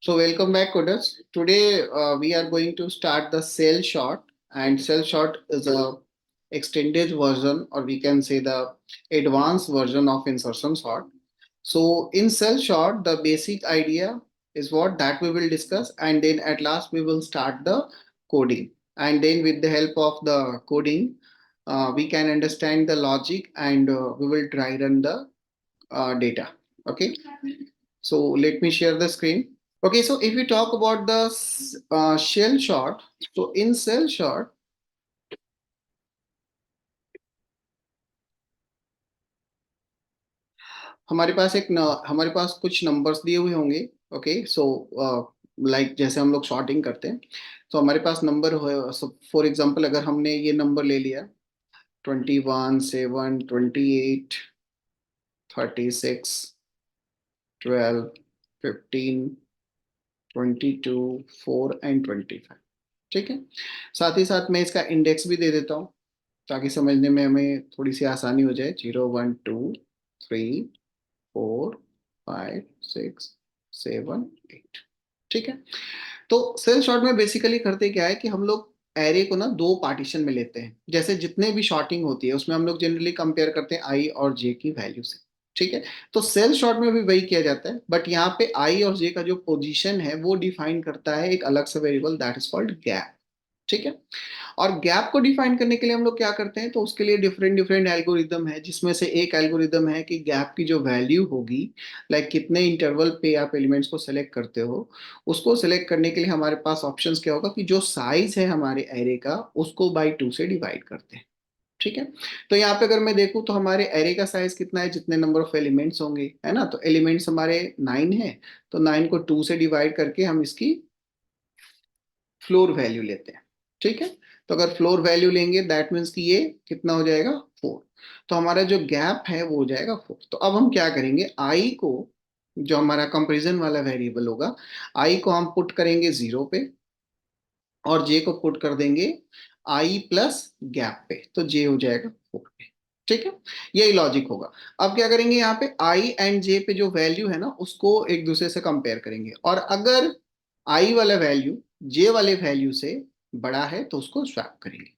So welcome back, coders. Today we are going to start the cell shot, and cell shot is a extended version, or we can say the advanced version of insertion sort. So in cell shot, the basic idea is what that we will discuss, and then at last we will start the coding, and then with the help of the coding, we can understand the logic, and we will try run the data. Okay. So let me share the screen. Okay, so if we talk about the shell shot, so in cell shot, हमारे पास कुछ numbers दिए हुए होंगे. Okay, so like जैसे हम लोग shorting करते हैं, तो हमारे पास नंबर हो. फॉर एग्जांपल अगर हमने ये नंबर ले लिया 21, 7, 28, 36, 12, 15, 22, 4 एंड 25. ठीक है. साथ ही साथ मैं इसका इंडेक्स भी दे देता हूँ ताकि समझने में हमें थोड़ी सी आसानी हो जाए. 0, 1, 2, 3, 4, 5, 6, 7, 8. ठीक है. तो सेल शॉर्ट में बेसिकली करते क्या है कि हम लोग एरे को ना दो पार्टीशन में लेते हैं. जैसे जितने भी शॉर्टिंग होती है उसमें हम लोग जनरली कंपेयर करते हैं आई और जे की वैल्यू से. ठीक है. तो सेल शॉर्ट में भी वही किया जाता है, बट यहाँ पे आई और जे का जो पोजीशन है वो डिफाइन करता है एक अलग सा variable, that is called gap. ठीक है. और गैप को डिफाइन करने के लिए हम लोग क्या करते हैं, तो उसके लिए डिफरेंट डिफरेंट एल्गोरिदम है, जिसमें से एक एल्गोरिदम है कि गैप की जो वैल्यू होगी, लाइक कितने इंटरवल पे आप एलिमेंट्स को सेलेक्ट करते हो, उसको सेलेक्ट करने के लिए हमारे पास ऑप्शंस क्या होगा कि जो साइज है हमारे एरे का उसको बाई 2 से डिवाइड करते हैं. ठीक है. तो यहाँ पे अगर मैं देखूं तो हमारे एरे का साइज कितना है, जितने नंबर ऑफ एलिमेंट्स होंगे, है ना. तो एलिमेंट्स हमारे 9 है, तो 9 को 2 से डिवाइड करके हम इसकी फ्लोर वैल्यू लेते हैं. ठीक है. तो अगर फ्लोर वैल्यू लेंगे दैट मीन्स कि ये कितना हो जाएगा 4. तो हमारा जो गैप है वो हो जाएगा 4. तो अब हम क्या करेंगे, आई को, जो हमारा कंपेरिजन वाला वेरिएबल होगा, आई को हम पुट करेंगे 0 पे और जे को पुट कर देंगे आई प्लस गैप पे, तो जे हो जाएगा 4 पे. ठीक है. यही लॉजिक होगा. अब क्या करेंगे, यहाँ पे आई एंड जे पे जो वैल्यू है ना उसको एक दूसरे से कंपेयर करेंगे, और अगर आई वाला वैल्यू जे वाले वैल्यू से बड़ा है तो उसको स्वैप करेंगे.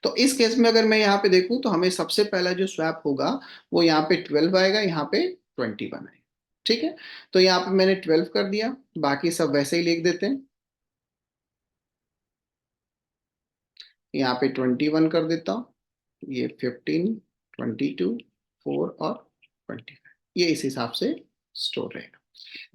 तो इस केस में अगर मैं यहाँ पे देखूं तो हमें सबसे पहला जो स्वैप होगा वो यहाँ पे 12 आएगा, यहाँ पे 21 आएगा. ठीक है. तो यहाँ पे मैंने 12 कर दिया, बाकी सब वैसे ही लिख देते हैं. यहाँ पे 21 कर देता हूँ, ये 15, 22, 4 और 25, ये इस हिसाब से स्टोर रहेगा.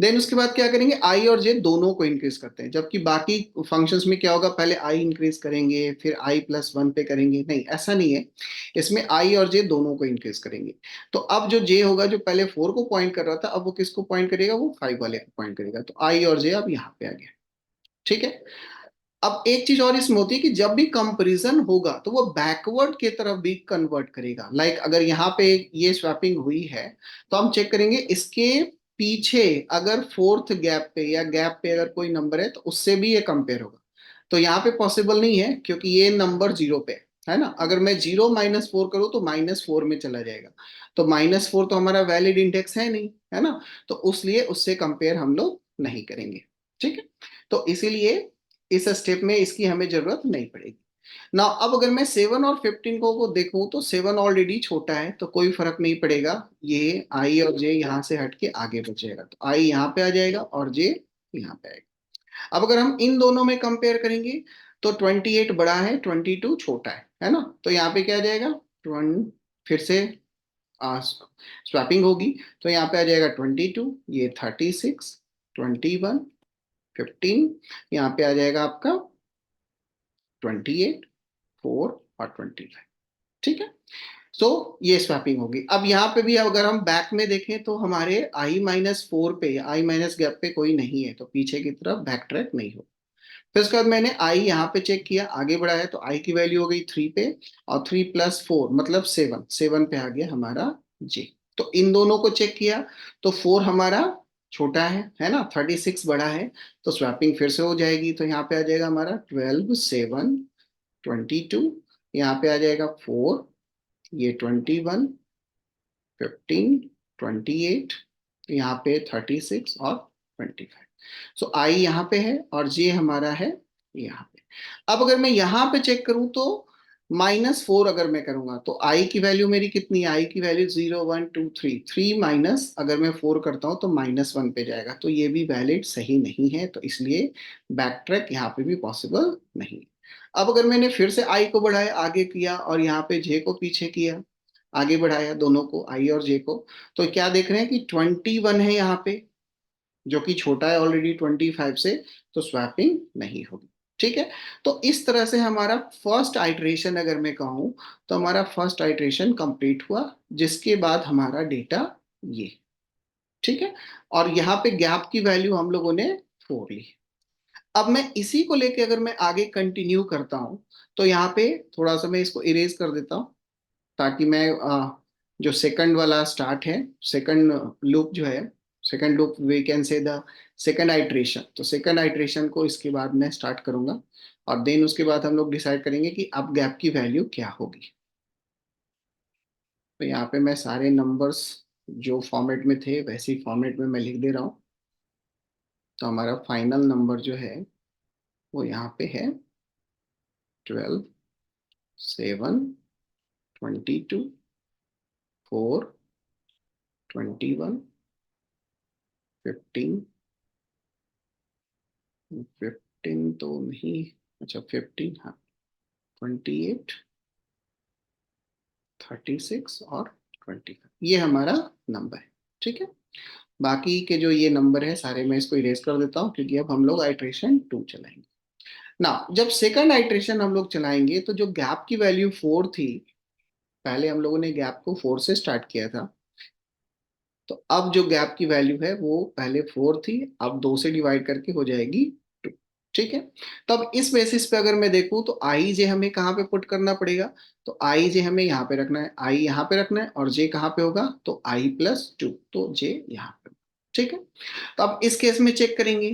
देन उसके बाद क्या करेंगे, आई और जे दोनों को इंक्रीज करते हैं, जबकि बाकी फंक्शंस में क्या होगा, पहले आई इंक्रीज करेंगे फिर आई प्लस 1 पे करेंगे. नहीं, ऐसा नहीं है. इसमें आई और जे दोनों को इंक्रीज करेंगे. तो अब जो जे होगा, जो पहले 4 को पॉइंट कर रहा था, अब वो किसको पॉइंट करेगा, वो 5 वाले को पॉइंट करेगा. तो आई और जे अब यहाँ पे आ गया. ठीक है. अब एक चीज और इसमें होती है कि जब भी कंपैरिजन होगा तो वो बैकवर्ड की तरफ भी कन्वर्ट करेगा. लाइक अगर यहाँ पे ये स्वैपिंग हुई है तो हम चेक करेंगे इसके पीछे अगर फोर्थ गैप पे या गैप पे अगर कोई नंबर है तो उससे भी ये कंपेयर होगा. तो यहाँ पे पॉसिबल नहीं है क्योंकि ये नंबर 0 पे है ना. अगर मैं 0 - 4 करूँ तो -4 में चला जाएगा. तो -4 तो हमारा वैलिड इंडेक्स है नहीं, है ना. तो उसलिए उससे कंपेयर हम लोग नहीं करेंगे. ठीक है. तो इसीलिए इस स्टेप में इसकी हमें जरूरत नहीं पड़ेगी ना. अब अगर मैं 7 और 15 को देखूं तो 7 ऑलरेडी छोटा है तो कोई फर्क नहीं पड़ेगा, ये आई और जे यहाँ से हट के आगे बचेगा. तो आई यहाँ पे आ जाएगा और जे यहाँ पे आएगा. अब अगर हम इन दोनों में कंपेयर करेंगे तो 28 बड़ा है, 22 छोटा है ना. तो यहाँ पे क्या आ जाएगा, 20, फिर से स्वैपिंग होगी तो यहाँ पे आ जाएगा 22, ये 36, 21, 15, यहाँ पे आ जाएगा आपका 28, 4 और 25. ठीक है. सो ये स्वैपिंग होगी. अब यहाँ पे भी अगर हम बैक में देखें तो हमारे i-4 पे या i माइनस गैप पे कोई नहीं है, तो पीछे की तरफ बैक ट्रैक नहीं हो. फिर उसके बाद मैंने आई यहाँ पे चेक किया, आगे बढ़ा है तो आई की वैल्यू हो गई 3 पे, और 3 + 4 मतलब 7, 7 पे आ गया हमारा जे. तो इन दोनों को चेक किया तो 4 हमारा छोटा है ना, 36 बड़ा है. तो स्वैपिंग फिर से हो जाएगी. तो यहाँ पे आ जाएगा हमारा 12, 7, 22, यहाँ पे आ जाएगा 4, ये 21, 15, 28, यहाँ पे 36 और 25. सो आई यहाँ पे है और जे हमारा है यहाँ पे। अब अगर मैं यहाँ पे चेक करूं तो -4 अगर मैं करूंगा तो आई की वैल्यू मेरी कितनी है, आई की वैल्यू 0 1 2 3, 3 माइनस अगर मैं 4 करता हूं तो -1 पे जाएगा, तो ये भी वैलिड सही नहीं है, तो इसलिए बैक ट्रैक यहाँ पे भी पॉसिबल नहीं। अब अगर मैंने फिर से आई को बढ़ाया, आगे किया और यहाँ पे जे को पीछे किया, आगे बढ़ाया दोनों को, आई और जे को, तो क्या देख रहे हैं कि 21 है यहाँ पे, जो कि छोटा है ऑलरेडी 25 से, तो स्वैपिंग नहीं होगी। ठीक है, तो इस तरह से हमारा फर्स्ट आइट्रेशन अगर मैं कहूं तो हमारा फर्स्ट आइट्रेशन कंप्लीट हुआ, जिसके बाद हमारा डेटा ये। ठीक है, और यहाँ पे गैप की वैल्यू हम लोगों ने 4 ली। अब मैं इसी को लेके अगर मैं आगे कंटिन्यू करता हूं तो यहाँ पे थोड़ा सा मैं इसको इरेज कर देता हूं, ताकि मैं जो सेकंड वाला स्टार्ट है, सेकंड लूप जो है, second loop we can say the second iteration, तो सेकंड आइट्रेशन को इसके बाद मैं स्टार्ट करूंगा और देन उसके बाद हम लोग डिसाइड करेंगे कि अब गैप की वैल्यू क्या होगी। तो यहाँ पे मैं सारे नंबर्स जो फॉर्मेट में थे वैसे ही फॉर्मेट में मैं लिख दे रहा हूँ। तो हमारा फाइनल नंबर जो है वो यहाँ पे है 12 7 22 4 21 15 15 तो नहीं, अच्छा 15, हाँ 28 36 और 25, ये हमारा नंबर है। ठीक है, बाकी के जो ये नंबर है सारे मैं इसको इरेज कर देता हूँ, क्योंकि अब हम लोग आइट्रेशन 2 चलाएंगे ना। जब सेकंड आइट्रेशन हम लोग चलाएंगे तो जो गैप की वैल्यू 4 थी, पहले हम लोगों ने गैप को 4 से स्टार्ट किया था, तो अब जो गैप की वैल्यू है वो पहले 4 थी, अब 2 से डिवाइड करके हो जाएगी 2। ठीक है, तब इस बेसिस पे अगर मैं देखूं तो आई जे हमें कहाँ पे पुट करना पड़ेगा, तो आई जे हमें यहाँ पे रखना है, आई यहाँ पे रखना है, और जे कहाँ पे होगा, तो I+2, तो जे यहाँ पे। ठीक है, तो अब इस केस में चेक करेंगे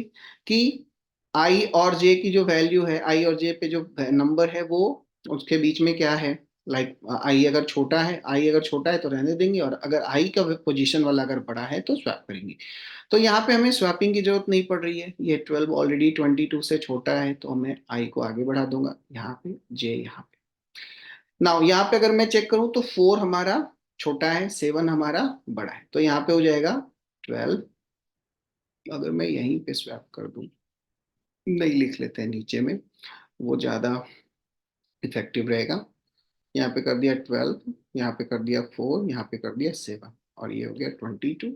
कि आई और जे की जो वैल्यू है, आई और जे पे जो नंबर है वो उसके बीच में क्या है, लाइक आई अगर छोटा है, आई अगर छोटा है तो रहने देंगे, और अगर आई का पोजीशन वाला अगर बड़ा है तो स्वैप करेंगे। तो यहाँ पे हमें स्वैपिंग की जरूरत नहीं पड़ रही है, ये 12 ऑलरेडी 22 से छोटा है, तो मैं आई को आगे बढ़ा दूंगा, यहाँ पे जे यहाँ पे। नाउ यहाँ पे अगर मैं चेक करूं तो 4 हमारा छोटा है, 7 हमारा बड़ा है, तो यहाँ पे हो जाएगा 12। अगर मैं यहीं पे स्वैप कर दूं, नहीं लिख लेते हैं नीचे में, वो ज्यादा इफेक्टिव रहेगा। यहाँ पे कर दिया 12, यहाँ पे कर दिया 4, यहाँ पे कर दिया 7, और ये हो गया 22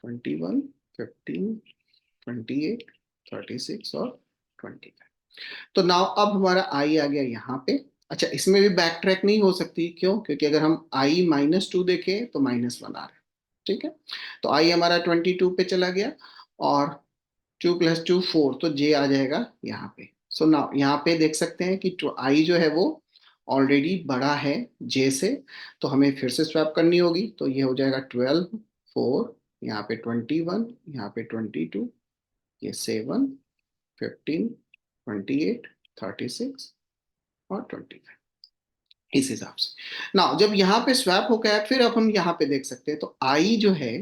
21 15 28 36 और 25। तो नाउ अब हमारा आई आ गया यहाँ पे। अच्छा, इसमें भी बैक ट्रैक नहीं हो सकती, क्यों, क्योंकि अगर हम आई -2 देखें तो -1 आ रहा है। ठीक है, तो आई हमारा 22 पे चला गया, और 2 + 2 4, तो जे आ जाएगा यहाँ पे। सो नाउ यहाँ पे देख सकते हैं कि आई जो है वो ऑलरेडी बड़ा है जे से, तो हमें फिर से स्वैप करनी होगी, तो ये हो जाएगा 12 4, यहाँ पे 21, यहाँ पे 22, ये 7 15 28 36 और 25, इस हिसाब से। ना जब यहाँ पे स्वैप हो गया, फिर अब हम यहाँ पे देख सकते हैं, तो आई जो है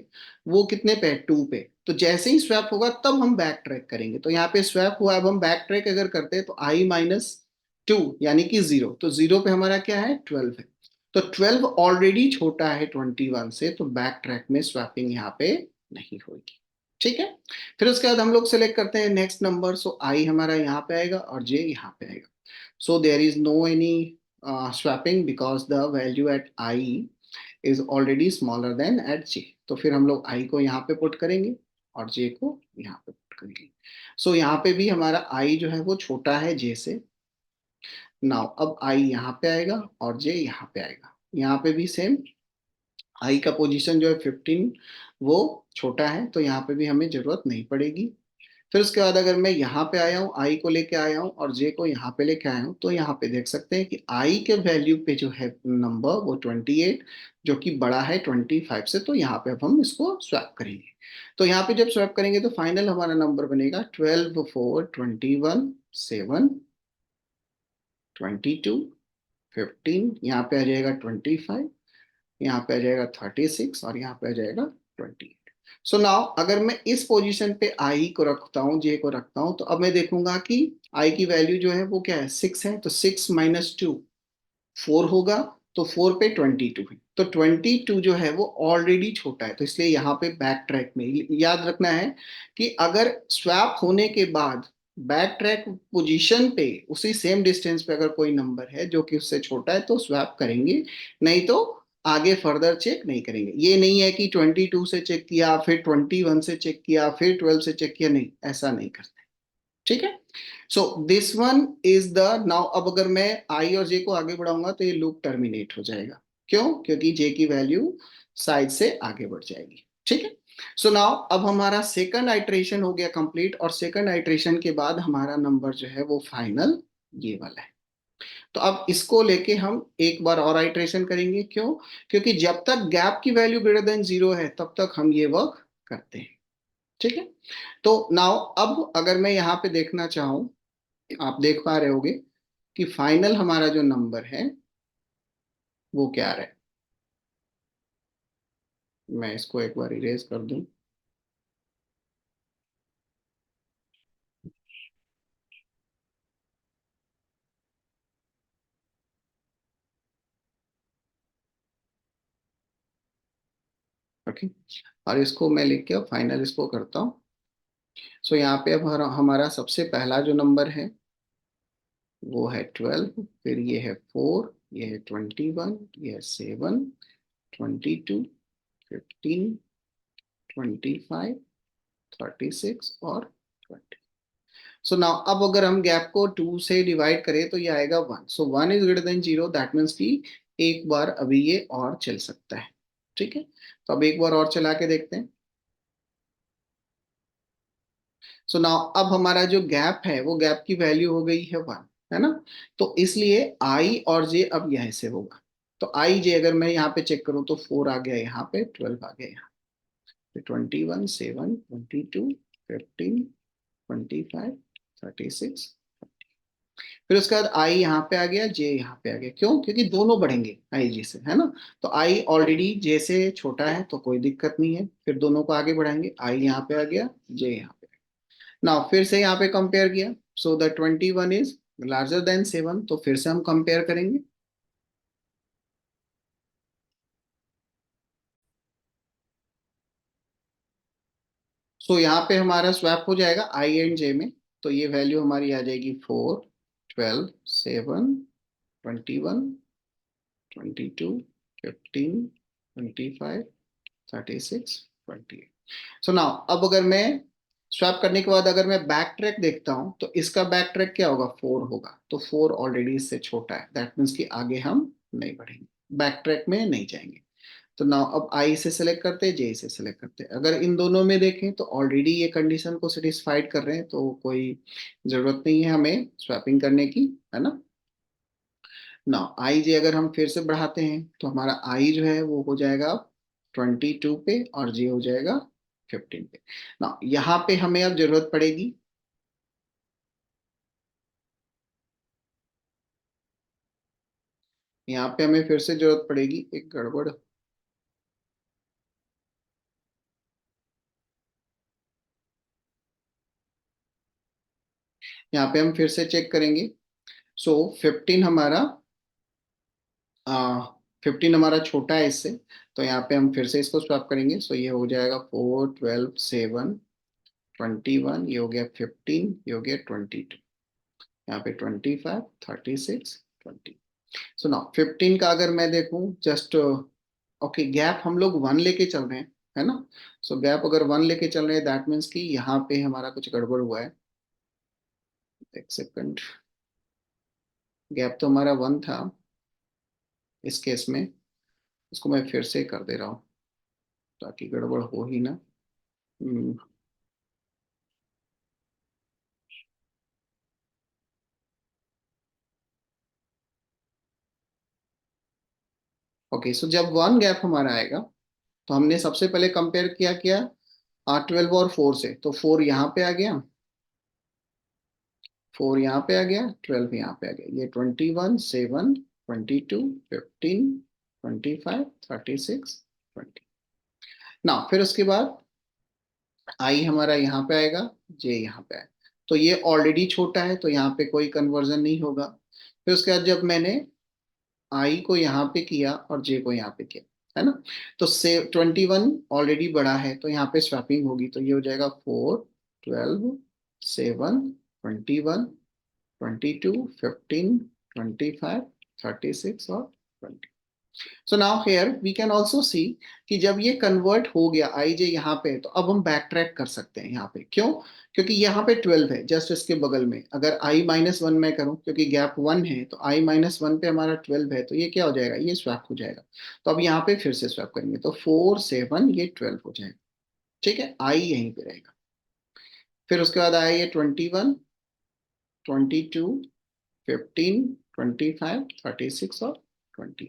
वो कितने पे, 2 पे, तो जैसे ही स्वैप होगा तब हम बैक ट्रैक करेंगे। तो यहाँ पे स्वैप हुआ, अब हम बैक ट्रैक अगर करते हैं तो I-2 यानी कि 0, तो 0 पे हमारा क्या है, 12 है, तो 12 ऑलरेडी छोटा है 21 से, तो बैक ट्रैक में स्वैपिंग यहाँ पे नहीं होगी। ठीक है, फिर उसके बाद हम लोग सेलेक्ट करते हैं नेक्स्ट नंबर, सो आई हमारा यहाँ पे आएगा और जे यहाँ पे आएगा। So there is no any swapping because the value at I is already smaller than at J। तो फिर हम लोग I को यहाँ पे पुट करेंगे और J को यहाँ पे पुट करेंगे। So यहाँ पे भी हमारा I जो है वो छोटा है J से। नाउ अब I यहाँ पे आएगा और J यहाँ पे आएगा, यहाँ पे भी सेम, I का पोजीशन जो है 15, वो छोटा है, तो यहाँ पे भी हमें जरूरत नहीं पड़ेगी। फिर उसके बाद अगर मैं यहाँ पे आया हूँ, आई को लेके आया हूँ और जे को यहाँ पे लेके आया हूँ, तो यहाँ पे देख सकते हैं कि आई के वैल्यू पे जो है नंबर वो 28, जो कि बड़ा है 25 से, तो यहाँ पे अब हम इसको स्वैप करेंगे। तो यहाँ पे जब स्वैप करेंगे तो फाइनल हमारा नंबर बनेगा 12 4 21 7 22 15, यहाँ पे आ जाएगा 25, यहाँ पे आ जाएगा 36 और यहाँ पे आ जाएगा 28। सो नाउ अगर मैं इस पोजीशन पे आई को रखता हूँ, जे को रखता हूँ, तो अब मैं देखूंगा कि आई की वैल्यू जो है वो क्या है, 6 है, तो 6 - 2 4 होगा, तो 4 पे 22 है, तो 22 जो है वो ऑलरेडी छोटा है, तो इसलिए यहाँ पे बैक ट्रैक में याद रखना है कि अगर स्वैप होने के बाद बैक ट्रैक पोजीशन पे उसी सेम डिस्टेंस पे अगर कोई नंबर है जो कि उससे छोटा है तो स्वैप करेंगे, नहीं तो आगे फर्दर चेक नहीं करेंगे। ये नहीं है कि 22 से चेक किया, फिर 21 से चेक किया, फिर 12 से चेक किया, नहीं, ऐसा नहीं करते। ठीक है। So this one is the, now अब अगर मैं आई और जे को आगे बढ़ाऊंगा तो ये लूप टर्मिनेट हो जाएगा। क्यों? क्योंकि जे की वैल्यू साइड से आगे बढ़ जाएगी। ठीक है। सो नाउ अब हमारा सेकंड आइट्रेशन हो गया कंप्लीट, और सेकंड आइट्रेशन के बाद हमारा नंबर जो है वो फाइनल ये वाला है। तो अब इसको लेके हम एक बार और आइट्रेशन करेंगे। क्यों? क्योंकि जब तक गैप की वैल्यू ग्रेटर देन 0 है तब तक हम ये वर्क करते हैं। ठीक है। तो नाउ अब अगर मैं यहाँ पे देखना चाहूं, आप देख पा रहे होगे कि फाइनल हमारा जो नंबर है वो क्या आ रहा है। मैं इसको एक बार इरेज कर दूं। ओके। और इसको मैं लिख के फाइनल इसको करता हूँ। सो यहाँ पे अब हमारा सबसे पहला जो नंबर है वो है 12, फिर ये है 4, ये है 21, ये है 7, 22, 15, 25, 36 और 20। सो नाउ अब अगर हम गैप को 2 से डिवाइड करें तो ये आएगा 1। सो 1 is greater than 0, that means कि एक बार अभी ये और चल सकता है। ठीक है। तो अब एक बार और चला के देखते हैं। सो नाउ अब हमारा जो गैप है वो गैप की वैल्यू हो गई है 1, है ना। तो इसलिए आई और जे अब यहीं से होगा। तो आई जे अगर मैं यहाँ पे चेक करूँ तो 4 आ गया, यहाँ पे 12 आ गया, यहाँ पे 21, 7, 22, 15, 25, 36। फिर उसके बाद आई यहाँ पे आ गया, जे यहाँ पे आ गया। क्यों? क्योंकि दोनों बढ़ेंगे आई जे से, है ना। तो आई ऑलरेडी जे से छोटा है तो कोई दिक्कत नहीं है, फिर दोनों को आगे बढ़ाएंगे। आई यहाँ पे आ गया, जे यहाँ पे। ना फिर से यहाँ पे कंपेयर किया, so the 21 is larger than 7, तो फिर से हम कंपेयर करेंगे। सो यहाँ पे हमारा स्वैप हो जाएगा आई एंड जे में। तो ये वैल्यू हमारी आ जाएगी 4, 12, 7, 21, 22, 15, 25, 36, 28। सो नाउ अब अगर मैं स्वैप करने के बाद अगर मैं बैक ट्रैक देखता हूं तो इसका बैक ट्रैक क्या होगा, 4 होगा। तो 4 ऑलरेडी इससे छोटा है, दैट मीन्स कि आगे हम नहीं बढ़ेंगे, बैक ट्रैक में नहीं जाएंगे। तो नाउ अब आई से सेलेक्ट करते हैं, जे से सेलेक्ट करते हैं। अगर इन दोनों में देखें तो ऑलरेडी ये कंडीशन को सेटिस्फाइड कर रहे हैं, तो कोई जरूरत नहीं है हमें स्वैपिंग करने की, है ना। ना आई जे अगर हम फिर से बढ़ाते हैं तो हमारा आई जो है वो हो जाएगा 22 पे और जे हो जाएगा 15 पे। ना यहाँ पे हमें अब जरूरत पड़ेगी, यहाँ पे हमें फिर से जरूरत पड़ेगी एक गड़बड़। यहाँ पे हम फिर से चेक करेंगे। सो 15 हमारा, आ, 15 हमारा छोटा है इससे, तो यहाँ पे हम फिर से इसको स्वैप करेंगे। सो ये हो जाएगा 4, 12, 7, 21, ये हो गया 15, ये हो गया 22, यहाँ पे 25, 36, 20। सो ना 15 का अगर मैं देखूं जस्ट, ओके, गैप हम लोग 1 लेके चल रहे हैं, है ना। सो गैप अगर 1 लेके चल रहे हैं दैट मीन्स कि यहाँ पे हमारा कुछ गड़बड़ हुआ है। एक सेकंड, गैप तो हमारा 1 था इस केस में, इसको मैं फिर से कर दे रहा हूँ ताकि गड़बड़ हो ही ना। ओके, सो जब 1 गैप हमारा आएगा तो हमने सबसे पहले कंपेयर किया क्या, 12 और 4 से, तो 4 यहाँ पे आ गया, 4 यहाँ पे आ गया, 12 यहाँ पे आ गया, ये 21, 7, 22, 15, 25, 36, 20। ना फिर उसके बाद आई हमारा यहाँ पे आएगा, जे यहाँ पे आएगा। तो ये ऑलरेडी छोटा है तो यहाँ पे कोई कन्वर्जन नहीं होगा। फिर उसके बाद जब मैंने आई को यहाँ पे किया और जे को यहाँ पे किया, है ना, तो से 21 ऑलरेडी बड़ा है तो यहाँ पे स्वैपिंग होगी, तो ये हो जाएगा 4, 12, 7, 21, 22, 15, 25, 36 और 20। So now here we can also see कि जब ये कन्वर्ट हो गया आई जे यहाँ पे, तो अब हम बैक ट्रैक कर सकते हैं यहाँ पे। क्यों? क्योंकि यहाँ पे 12 है जस्ट इसके बगल में। अगर आई -1 मैं करूँ, क्योंकि गैप 1 है, तो आई -1 पे हमारा 12 है, तो ये क्या हो जाएगा, ये स्वैप हो जाएगा। तो अब यहाँ पे फिर से स्वैप करेंगे तो 4, 7 ये 12 हो जाएगा। ठीक है, आई यहीं पे रहेगा। फिर उसके बाद आया ये 21, 22, 15, 25, 36 और 20।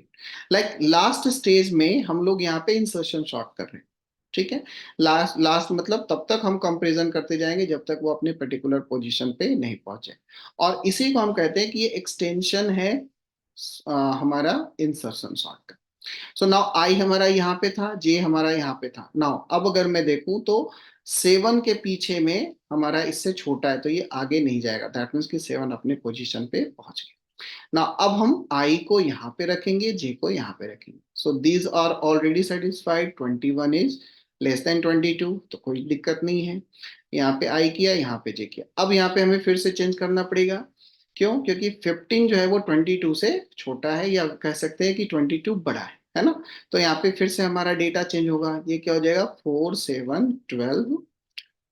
लाइक लास्ट स्टेज में हम लोग यहाँ पे इंसर्शन शॉर्ट कर रहे हैं। ठीक है, लास्ट लास्ट मतलब तब तक हम कंपैरिजन करते जाएंगे जब तक वो अपने पर्टिकुलर पोजीशन पे नहीं पहुंचे। और इसी को हम कहते हैं कि ये एक्सटेंशन है हमारा इंसर्शन शॉर्ट का। सो नाउ आई हमारा यहाँ पे था, जे हमारा यहाँ पे था। नाउ अब अगर मैं देखूं तो 7 के पीछे में हमारा इससे छोटा है तो ये आगे नहीं जाएगा। दैट मीन्स कि 7 अपने पोजीशन पे पहुंच गया ना। अब हम आई को यहाँ पे रखेंगे, जे को यहाँ पे रखेंगे। So these are already satisfied. 21 is less than 22, तो कोई दिक्कत नहीं है। यहाँ पे आई किया, यहाँ पे जे किया। अब यहाँ पे हमें फिर से चेंज करना पड़ेगा। क्यों? क्योंकि 15 जो है वो 22 से छोटा है, या कह सकते हैं कि 22 बड़ा है ना। तो यहाँ पे फिर से हमारा डेटा चेंज होगा। ये क्या हो जाएगा, 4, 7, 12,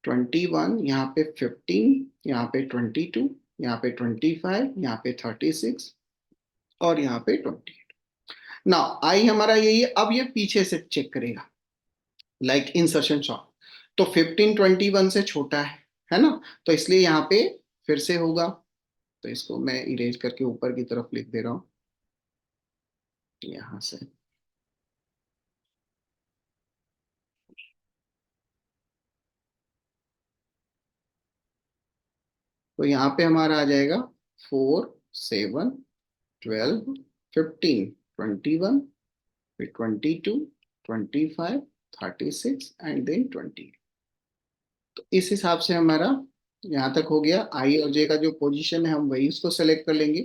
21, यहाँ पे 15, यहाँ पे 22, यहाँ पे 25, यहाँ पे 36 और यहाँ पे 28। ना आई हमारा यही है। अब ये पीछे से चेक करेगा, लाइक इंसर्शन शॉर्ट। तो 15 21 से छोटा है ना, तो इसलिए यहाँ पे फिर से होगा। तो इसको मैं इरेज करके ऊपर की तरफ लिख दे रहा हूँ यहाँ से। तो यहाँ पे हमारा आ जाएगा 4, 7, 12, 15, 21, फिर 22, 25, 36 एंड देन 20। तो इस हिसाब से हमारा यहाँ तक हो गया। आई और जे का जो पोजीशन है हम वही उसको सेलेक्ट कर लेंगे।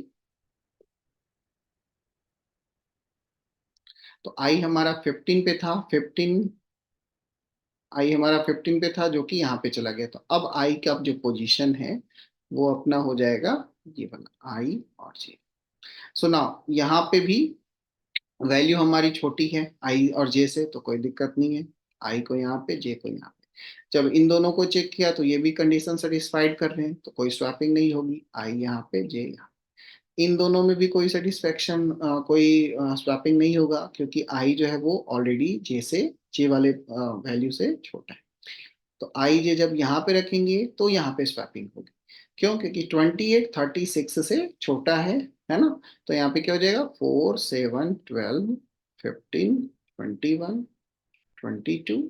तो आई हमारा 15 पे था, 15 आई हमारा 15 पे था जो कि यहाँ पे चला गया। तो अब आई का जो पोजीशन है वो अपना हो जाएगा ये वाला आई और जे। सो नाउ यहाँ पे भी वैल्यू हमारी छोटी है आई और जे से, तो कोई दिक्कत नहीं है। आई को यहाँ पे, जे को यहाँ पे। जब इन दोनों को चेक किया तो ये भी कंडीशन सेटिस्फाइड कर रहे हैं, तो कोई स्वैपिंग नहीं होगी। आई यहाँ पे, जे यहाँ। इन दोनों में भी कोई सेटिस्फेक्शन, कोई स्वैपिंग नहीं होगा, क्योंकि आई जो है वो ऑलरेडी जे से, जे वाले वैल्यू से छोटा है। तो आई जे जब यहाँ पे रखेंगे तो यहाँ पे स्वैपिंग होगी। क्यों? क्योंकि 28 36 से छोटा है ना। तो यहाँ पे क्या हो जाएगा, 4, 7, 12, 15, 21, 22,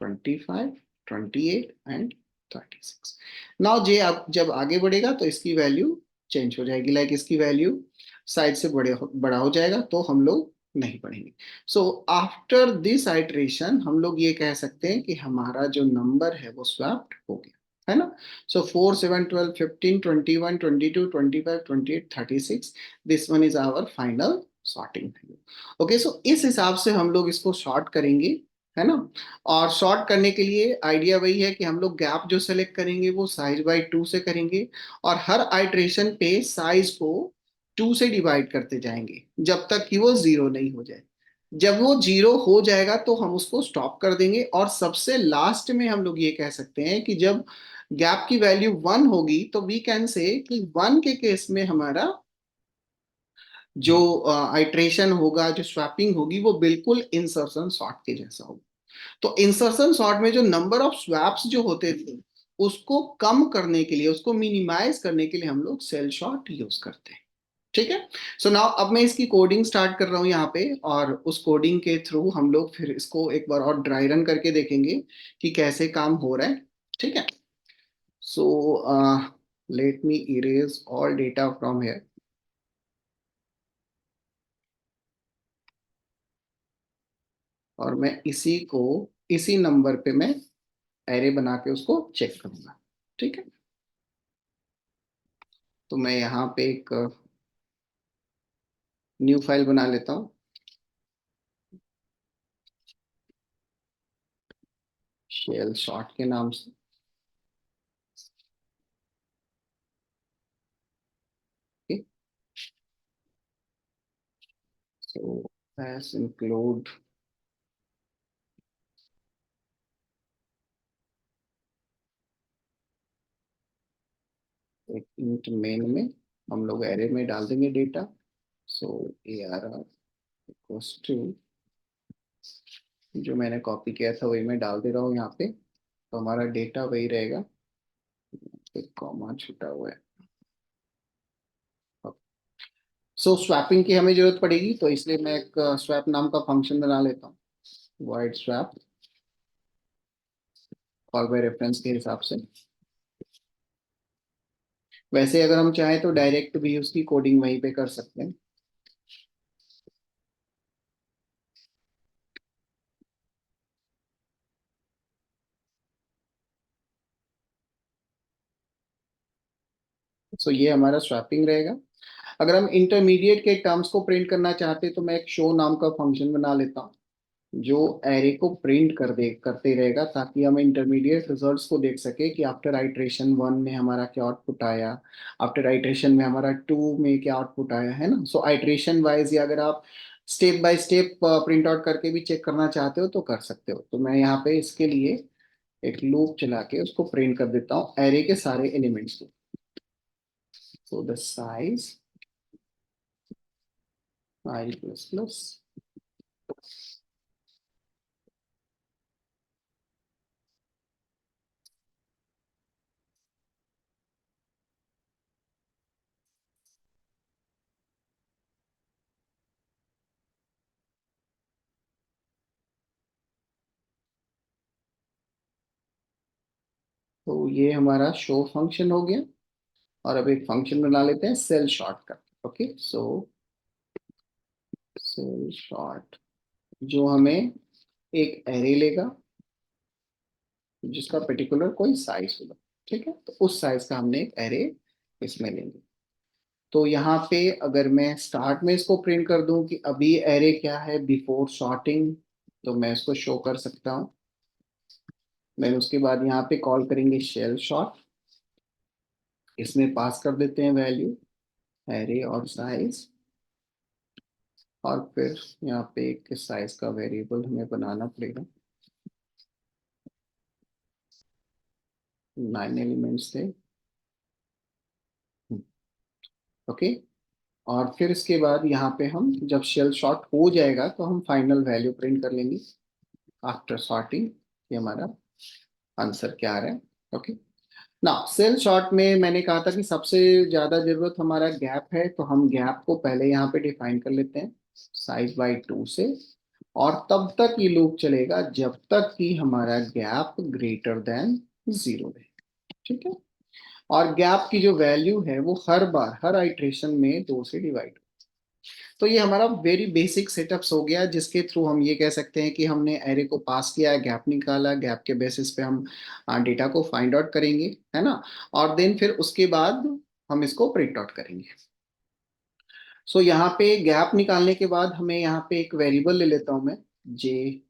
25, 28 एंड 36। नाउ जे अब जब आगे बढ़ेगा तो इसकी वैल्यू चेंज हो जाएगी। लाइक इसकी वैल्यू साइड से बड़ा हो जाएगा, तो हम लोग नहीं पढ़ेंगे। सो आफ्टर दिस आइट्रेशन हम लोग ये कह सकते हैं कि हमारा जो नंबर है वो स्वैप्ड हो गया, है ना। So 4, 7, 12, 15, 21, 22, 25, 28, 36, this one is our final sorting. Okay, so इस हिसाब से हम लोग इसको शॉर्ट करेंगे, है ना। और शॉर्ट करने के लिए आइडिया वही है कि हम लोग गैप जो सेलेक्ट करेंगे वो साइज बाय 2 से करेंगे, और हर आइट्रेशन पे साइज को 2 से डिवाइड करते जाएंगे जब तक कि वो जीरो नहीं हो जाए। जब वो जीरो हो जाएगा तो हम उसको स्टॉप कर देंगे, और सबसे लास्ट में हम लोग ये कह सकते हैं कि जब गैप की वैल्यू 1 होगी तो वी कैन से कि 1 के केस में हमारा जो आइट्रेशन होगा, जो स्वैपिंग होगी, वो बिल्कुल इंसर्शन सॉर्ट के जैसा होगा। तो इंसर्शन सॉर्ट में जो नंबर ऑफ स्वैप्स जो होते थे उसको कम करने के लिए, उसको मिनिमाइज करने के लिए हम लोग सेल शॉर्ट यूज करते हैं। ठीक है। सो नाउ अब मैं इसकी कोडिंग स्टार्ट कर रहा हूं यहाँ पे, और उस कोडिंग के थ्रू हम लोग फिर इसको एक बार और ड्राई रन करके देखेंगे कि कैसे काम हो रहा है। ठीक है। So let me erase all data from here. और मैं इसी को इसी नंबर पे मैं एरे बना के उसको चेक करूंगा। ठीक है, तो मैं यहाँ पे एक न्यू फाइल बना लेता हूँ, शेल शॉर्ट के नाम से। सो एस इंक्लूड एक इंट मेन में हम लोग एरे में डाल देंगे data. So A R R equals to, जो मैंने कॉपी किया था वही मैं डाल दे रहा हूँ यहाँ पे, तो हमारा डेटा वही रहेगा। एक कॉमा छूटा हुआ है। सो स्वैपिंग की हमें जरूरत पड़ेगी, तो इसलिए मैं एक स्वैप नाम का फंक्शन बना लेता हूँ, wide swap, call by reference के हिसाब से। वैसे अगर हम चाहें तो डायरेक्ट भी उसकी कोडिंग वहीं पे कर सकते हैं। सो ये हमारा स्वैपिंग रहेगा। अगर हम इंटरमीडिएट के टर्म्स को प्रिंट करना चाहते हैं तो मैं एक शो नाम का फंक्शन बना लेता हूँ, जो एरे को प्रिंट करते रहेगा, ताकि हम इंटरमीडिएट रिजल्ट्स को देख सके कि आफ्टर आइट्रेशन 1 में हमारा क्या आउटपुट आया, आफ्टर आइट्रेशन में हमारा 2 में क्या आउटपुट आया, है ना। सो आइट्रेशन वाइज, या अगर आप step by step print out करके भी चेक करना चाहते हो तो कर सकते हो। तो मैं यहाँ पे इसके लिए एक लूप चला के उसको प्रिंट कर देता हूँ एरे के सारे एलिमेंट्स को। So the size I plus plus, तो ये हमारा शो फंक्शन हो गया। और अब एक फंक्शन बना लेते हैं सेल शॉर्ट का। ओके, सो सेल शॉर्ट जो हमें एक एरे लेगा जिसका पर्टिकुलर कोई साइज होगा। ठीक है, तो उस साइज का हमने एक एरे इसमें लेंगे। तो यहाँ पे अगर मैं स्टार्ट में इसको प्रिंट कर दूं कि अभी एरे क्या है बिफोर सॉर्टिंग, तो मैं इसको शो कर सकता हूँ। मैंने उसके बाद यहाँ पे कॉल करेंगे शेल शॉर्ट, इसमें पास कर देते हैं वैल्यू एरे और साइज। और फिर यहाँ पे एक साइज का वेरिएबल हमें बनाना पड़ेगा, 9 एलिमेंट्स थे। ओके, और फिर इसके बाद यहाँ पे हम जब शेल शॉर्ट हो जाएगा तो हम फाइनल वैल्यू प्रिंट कर लेंगे आफ्टर सॉर्टिंग, ये हमारा आंसर क्या आ रहा है। ओके, ना सेल शॉर्ट में मैंने कहा था कि सबसे ज्यादा जरूरत हमारा गैप है, तो हम गैप को पहले यहाँ पे डिफाइन कर लेते हैं साइज बाई 2 से। और तब तक ये लूप चलेगा जब तक कि हमारा गैप ग्रेटर देन 0 है। ठीक है, और गैप की जो वैल्यू है वो हर बार हर आइट्रेशन में 2 से डिवाइड। तो ये हमारा वेरी बेसिक सेटअप्स हो गया, जिसके थ्रू हम ये कह सकते हैं कि हमने एरे को पास किया, गैप निकाला, गैप के बेसिस पे हम डेटा को फाइंड आउट करेंगे, है ना। और देन फिर उसके बाद हम इसको प्रिंट आउट करेंगे। सो यहाँ पे गैप निकालने के बाद हमें यहाँ पे एक वेरिएबल ले लेता हूँ मैं, जे,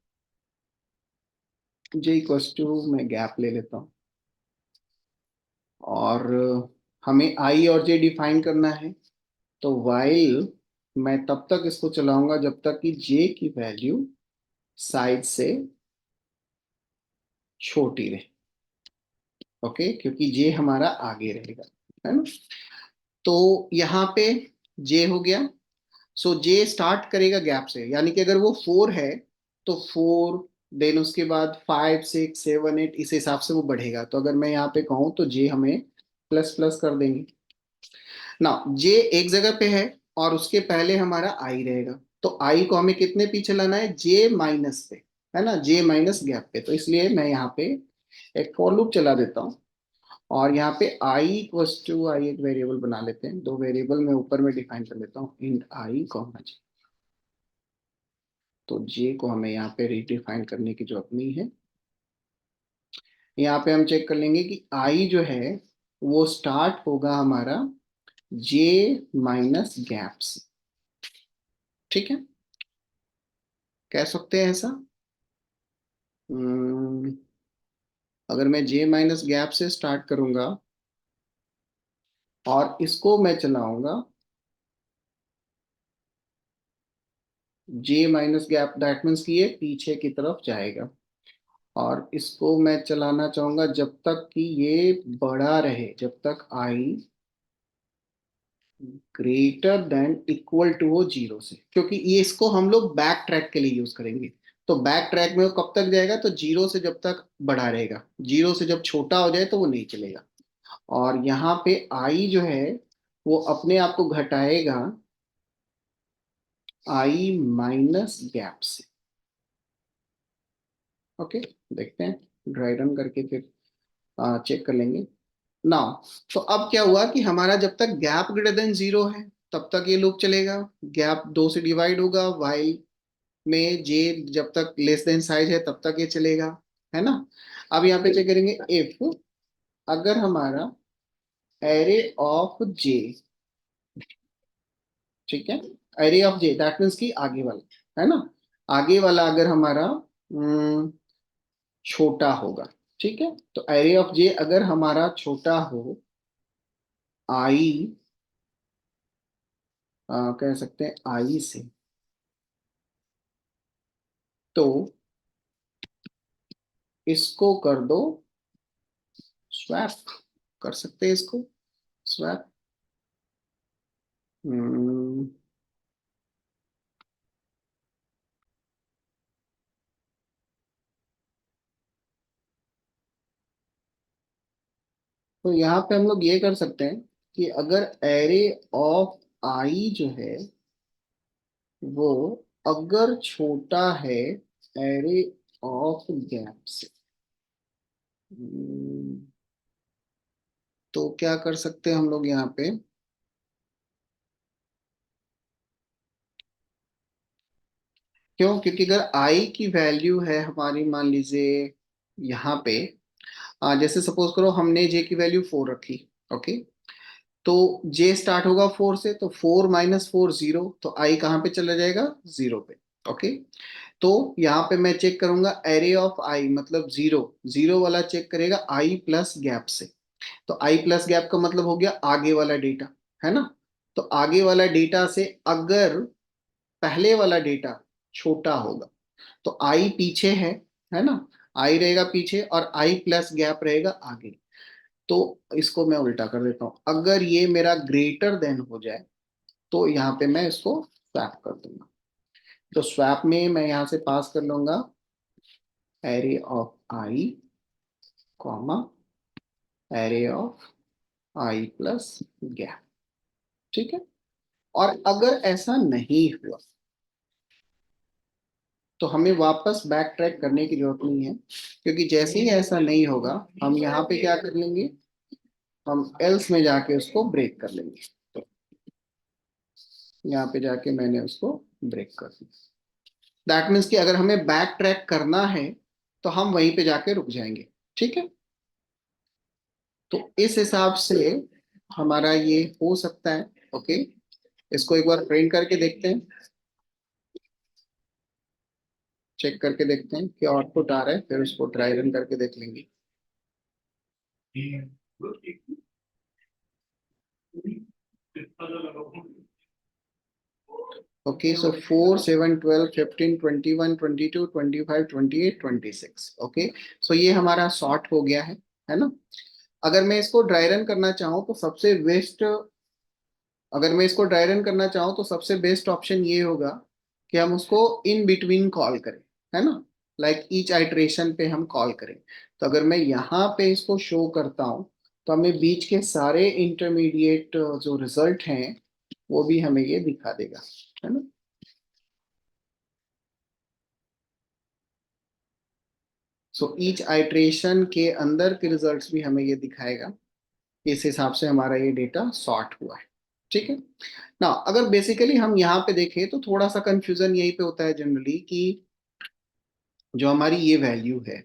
जे इक्वल्स टू, मैं गैप ले लेता हूँ। और हमें आई और जे डिफाइन करना है। तो वाइल मैं तब तक इसको चलाऊंगा जब तक कि जे की वैल्यू साइज से छोटी रहे। ओके, क्योंकि जे हमारा आगे रहेगा, है ना। तो यहाँ पे जे हो गया। सो जे स्टार्ट करेगा गैप से, यानी कि अगर वो 4 है तो 4, देन उसके बाद 5 6 7 8, इस हिसाब से वो बढ़ेगा। तो अगर मैं यहाँ पे कहूँ तो जे हमें प्लस प्लस कर देंगे ना। जे एक जगह पे है और उसके पहले हमारा आई रहेगा, तो आई को हमें कितने पीछे लाना है, जे माइनस पे, है ना, जे माइनस गैप पे। तो इसलिए मैं यहाँ पे एक फॉर लूप चला देता हूँ। और यहाँ पे आई इक्वल्स टू, आई एक वेरिएबल बना लेते हैं, दो वेरिएबल मैं ऊपर में डिफाइन कर लेता हूँ, इंट आई कॉमा जे। तो जे को हमें यहाँ पे रिडिफाइन करने की जरूरत नहीं है, यहाँ पे हम चेक कर लेंगे कि आई जो है वो स्टार्ट होगा हमारा जे माइनस गैप से। ठीक है, कह सकते हैं ऐसा। हम्म, अगर मैं जे माइनस गैप से स्टार्ट करूंगा और इसको मैं चलाऊंगा जे माइनस गैप, दैट मीन्स कि ये पीछे की तरफ जाएगा। और इसको मैं चलाना चाहूंगा जब तक कि ये बड़ा रहे, जब तक आई ग्रेटर देन इक्वल टू हो जीरो से, क्योंकि ये इसको हम लोग बैक ट्रैक के लिए यूज करेंगे। तो बैक ट्रैक में वो कब तक जाएगा, तो जीरो से जब तक बड़ा रहेगा, जीरो से जब छोटा हो जाए तो वो नहीं चलेगा। और यहाँ पे आई जो है वो अपने आप को घटाएगा आई माइनस गैप से। ओके, देखते हैं ड्राई रन करके फिर चेक कर लेंगे नाउ। तो अब क्या हुआ कि हमारा जब तक गैप ग्रेटर देन जीरो है तब तक ये लूप चलेगा। गैप दो से डिवाइड होगा, वाइल में जे जब तक लेस देन साइज है तब तक ये चलेगा, है ना। अब यहाँ पे चेक करेंगे इफ, अगर हमारा एरे ऑफ जे, ठीक है, array of J that means कि आगे वाला, है ना, आगे वाला अगर हमारा छोटा होगा, ठीक है, तो एरे ऑफ जे अगर हमारा छोटा हो आई, कह सकते हैं आई से, तो इसको कर दो स्वैप, कर सकते हैं इसको स्वैप। तो यहाँ पे हम लोग ये कर सकते हैं कि अगर एरे ऑफ आई जो है वो अगर छोटा है एरे ऑफ गैप से, हम्म, तो क्या कर सकते हैं हम लोग यहाँ पे, क्यों, क्योंकि अगर आई की वैल्यू है हमारी, मान लीजिए यहाँ पे, जैसे सपोज करो हमने जे की वैल्यू 4 रखी, ओके, तो जे स्टार्ट होगा 4 से, तो 4 - 4 जीरो, तो आई कहाँ पे चला जाएगा, जीरो पे। ओके, तो यहाँ पे मैं चेक करूंगा एरे ऑफ आई, मतलब जीरो, जीरो वाला चेक करेगा आई प्लस गैप से। तो आई प्लस गैप का मतलब हो गया आगे वाला डेटा, है ना। तो आगे वाला डेटा से अगर पहले वाला डेटा छोटा होगा तो आई पीछे है ना, आई रहेगा पीछे और आई प्लस गैप रहेगा आगे। तो इसको मैं उल्टा कर देता हूं, अगर ये मेरा ग्रेटर देन हो जाए तो यहाँ पे मैं इसको स्वैप कर दूंगा। तो स्वैप में मैं यहाँ से पास कर लूंगा array of I comma array of I plus gap, ठीक है। और अगर ऐसा नहीं हुआ तो हमें वापस बैक ट्रैक करने की जरूरत नहीं है, क्योंकि जैसे ही ऐसा नहीं होगा हम यहाँ पे क्या कर लेंगे, हम एल्स में जाके उसको ब्रेक कर लेंगे। तो यहाँ पे जाके मैंने उसको ब्रेक कर दिया, दैट मीन्स कि अगर हमें बैक ट्रैक करना है तो हम वहीं पे जाके रुक जाएंगे, ठीक है। तो इस हिसाब से हमारा ये हो सकता है। ओके, इसको एक बार प्रिंट करके देखते हैं, चेक करके देखते हैं कि आउटपुट आ रहा है, फिर उसको ट्राई रन करके देख लेंगे। ओके, सो 4 7 12 15 21 22 25 28 26। ओके, सो ये हमारा सॉर्ट हो गया है ना। अगर मैं इसको ड्राई रन करना चाहूँ तो सबसे बेस्ट, अगर मैं इसको ड्राई रन करना चाहूँ तो सबसे बेस्ट ऑप्शन ये होगा कि हम उसको इन बिटवीन कॉल करें, है ना, लाइक ईच आइट्रेशन पे हम कॉल करें। तो अगर मैं यहाँ पे इसको शो करता हूँ तो हमें बीच के सारे इंटरमीडिएट जो रिजल्ट हैं वो भी हमें ये दिखा देगा, है ना। सो ईच आइट्रेशन के अंदर के रिजल्ट्स भी हमें ये दिखाएगा। इस हिसाब से हमारा ये डेटा सॉर्ट हुआ है, ठीक है ना। अगर बेसिकली हम यहाँ पे देखें तो थोड़ा सा कंफ्यूजन यहीं पे होता है जनरली कि जो हमारी ये वैल्यू है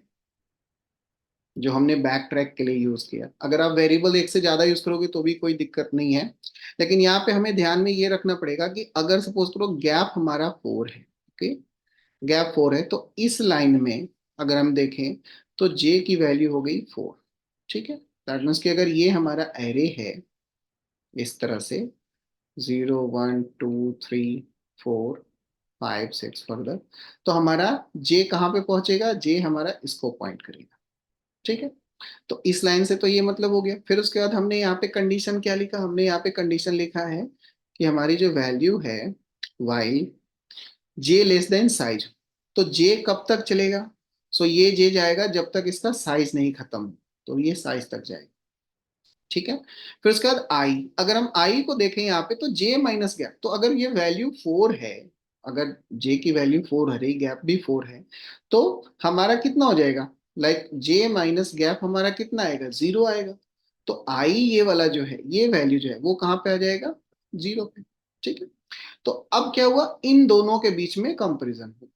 जो हमने बैक ट्रैक के लिए यूज किया। अगर आप वेरिएबल एक से ज्यादा यूज करोगे तो भी कोई दिक्कत नहीं है, लेकिन यहाँ पे हमें ध्यान में ये रखना पड़ेगा कि अगर सपोज करो गैप हमारा 4 है, ओके, गैप 4 है, तो इस लाइन में अगर हम देखें तो जे की वैल्यू हो गई 4। ठीक है, दैट मीन्स कि अगर ये हमारा एरे है इस तरह से 0 1 2 3 4 5 6 फर्दर, तो हमारा जे कहाँ पे पहुंचेगा, जे हमारा इसको पॉइंट करेगा। ठीक है, तो इस लाइन से तो ये मतलब हो गया। फिर उसके बाद हमने यहाँ पे कंडीशन क्या लिखा, हमने यहाँ पे कंडीशन लिखा है कि हमारी जो वैल्यू है वाइल जे लेस देन साइज, तो जे कब तक चलेगा, सो ये जे जाएगा जब तक इसका साइज नहीं खत्म हो, तो ये साइज तक जाएगा। ठीक है, फिर उसके बाद आई, अगर हम आई को देखें यहाँ पे तो जे माइनस गैप, तो अगर ये वैल्यू 4 है, अगर जे की वैल्यू 4 है, गैप भी 4 है, तो हमारा कितना हो जाएगा, लाइक जे माइनस गैप हमारा कितना आएगा, 0 आएगा। तो आई ये वाला जो है, ये वैल्यू जो है वो कहाँ पे आ जाएगा, 0 पे। ठीक है, तो अब क्या हुआ, इन दोनों के बीच में कंपेरिजन हुआ।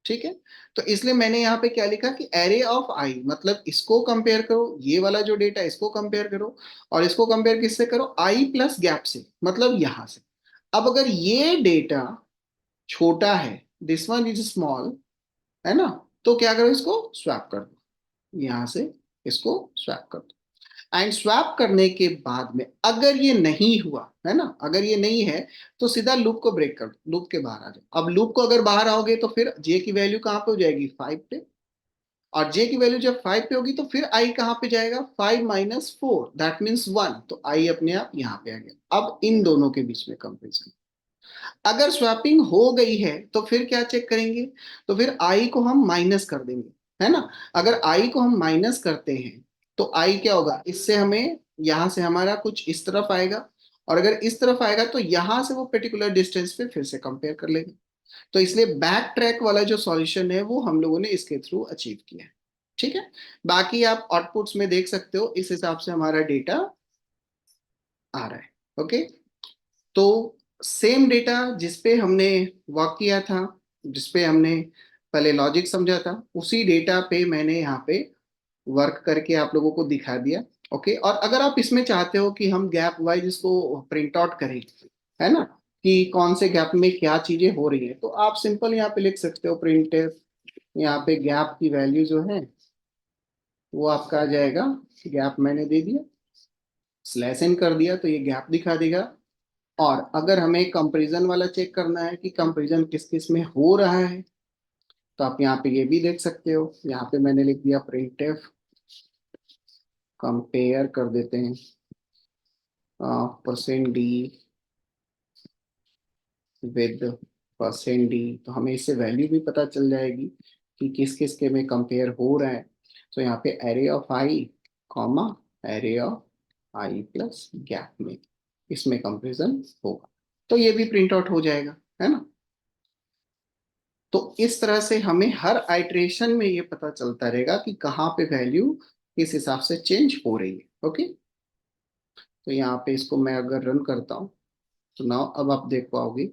ठीक है, तो इसलिए मैंने यहाँ पे क्या लिखा कि एरे ऑफ आई, मतलब इसको कंपेयर करो, ये वाला जो डेटा इसको कंपेयर करो, और इसको कंपेयर किससे करो, आई प्लस गैप से, मतलब यहां से। अब अगर ये डेटा छोटा है, दिस वन इज स्मॉल, है ना, तो क्या करो, इसको स्वैप कर दो, यहां से इसको स्वैप कर दो। एंड स्वैप करने के बाद में अगर ये नहीं हुआ है ना, अगर ये नहीं है, तो सीधा लूप को ब्रेक कर दो, लूप के बाहर आ जाओ। अब लूप को अगर बाहर आओगे तो फिर जे की वैल्यू कहां पे हो जाएगी, 5 पे, और जे की वैल्यू जब 5 पे होगी तो फिर आई कहां पे जाएगा, 5 - 4, दैट मीन्स 1, तो आई अपने आप यहां पे आ गया। अब इन दोनों के बीच में कंपेरिजन, अगर स्वैपिंग हो गई है तो फिर क्या चेक करेंगे, तो फिर आई को हम माइनस कर देंगे, है ना। अगर आई को हम माइनस करते हैं तो आई क्या होगा, इससे हमें यहां से हमारा कुछ इस तरफ आएगा, और अगर इस तरफ आएगा तो यहां से वो पर्टिकुलर डिस्टेंस पे फिर से कंपेयर कर लेंगे। तो इसलिए बैक ट्रैक वाला जो सॉल्यूशन है वो हम लोगों ने इसके थ्रू अचीव किया है। ठीक है, बाकी आप आउटपुट्स में देख सकते हो, इस हिसाब से हमारा डेटा आ रहा है। ओके, तो सेम डेटा जिसपे हमने वर्क किया था, जिसपे हमने पहले लॉजिक समझा था, उसी डेटा पे मैंने यहाँ पे वर्क करके आप लोगों को दिखा दिया। ओके, और अगर आप इसमें चाहते हो कि हम गैप वाइज इसको प्रिंट आउट करें, है ना, कि कौन से गैप में क्या चीजें हो रही है, तो आप सिंपल यहाँ पे लिख सकते हो प्रिंट, यहाँ पे गैप की वैल्यू जो है वो आपका आ जाएगा, गैप मैंने दे दिया, स्लैश इन कर दिया तो ये गैप दिखा देगा। और अगर हमें कंपैरिजन वाला चेक करना है कि कंपैरिजन किस किस में हो रहा है, तो आप यहाँ पे ये भी देख सकते हो, यहाँ पे मैंने लिख दिया प्रिंटफ कंपेयर कर देते हैं %d विद %d, तो हमें इससे वैल्यू भी पता चल जाएगी कि किस किस के में कंपेयर हो रहा है। तो यहाँ पे array of I comma array of I plus gap में इसमें कंपेरिजन होगा, तो ये भी प्रिंट आउट हो जाएगा, है ना। तो इस तरह से हमें हर आइट्रेशन में ये पता चलता रहेगा कि कहाँ पे वैल्यू किस हिसाब से चेंज हो रही है। ओके, तो यहाँ पे इसको मैं अगर रन करता हूँ तो नाउ अब आप देख पाओगे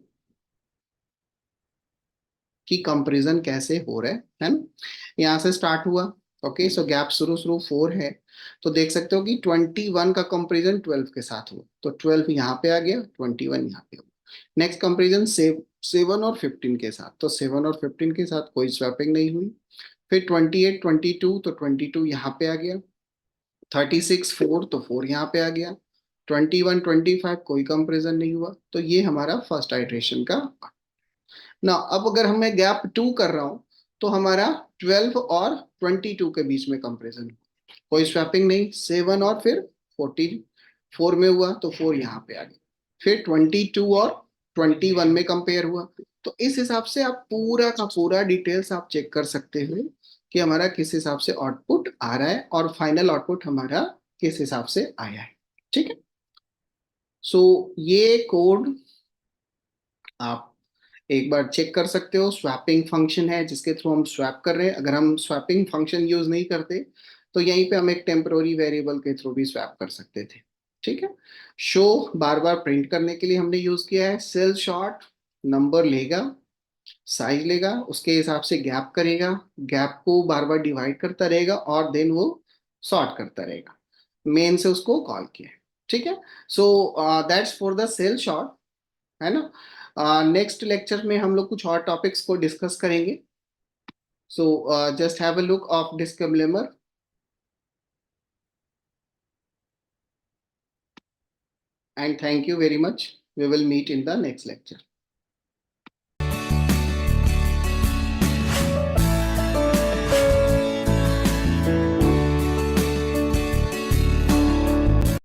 कि कंपैरिजन कैसे हो रहा है ना। यहाँ से स्टार्ट हुआ, ओके, सो गैप शुरू शुरू 4 है, तो देख सकते हो कि 21 का कंपैरिजन 12 के साथ हुआ, तो 12 यहाँ पे आ गया, 21 यहाँ पे हुआ। नेक्स्ट कंपैरिजन 7 और 15 के साथ, तो 7 और 15 के साथ कोई स्वैपिंग नहीं हुई। फिर 28 22, तो 22 यहाँ पे आ गया, 36 4, तो 4 यहाँ पे आ गया, 21 25 कोई कंपैरिजन नहीं हुआ, तो ये हमारा फर्स्ट आइट्रेशन का ना। अब अगर मैं गैप 2 कर रहा हूं तो हमारा 12 और 22 के बीच में कंपैरिजन, कोई स्वैपिंग नहीं, 7 और फिर 44 में हुआ, तो 4 यहाँ पे आ गया। फिर 22 और 21 में कंपेयर हुआ, तो इस हिसाब से आप पूरा का पूरा डिटेल्स आप चेक कर सकते हो कि हमारा किस हिसाब से आउटपुट आ रहा है और फाइनल आउटपुट हमारा किस हिसाब से आया है। ठीक है, सो ये कोड आप एक बार चेक कर सकते हो, स्वैपिंग फंक्शन है जिसके थ्रू हम स्वैप कर रहे हैं। अगर हम स्वैपिंग फंक्शन यूज नहीं करते तो यहीं पे हम एक टेम्पररी वेरिएबल के थ्रू भी स्वैप कर सकते थे। ठीक है, शो बार बार प्रिंट करने के लिए हमने यूज किया है, सेल शॉर्ट नंबर लेगा, साइज लेगा, उसके हिसाब से गैप करेगा, गैप को बार बार डिवाइड करता रहेगा और देन वो सॉर्ट करता रहेगा। मेन से उसको कॉल किया है। ठीक है। So that's for the shell sort, है ना। नेक्स्ट लेक्चर में हम लोग कुछ और टॉपिक्स को डिस्कस करेंगे। So just have a look of disclaimer and thank you very much. We will meet in the next lecture.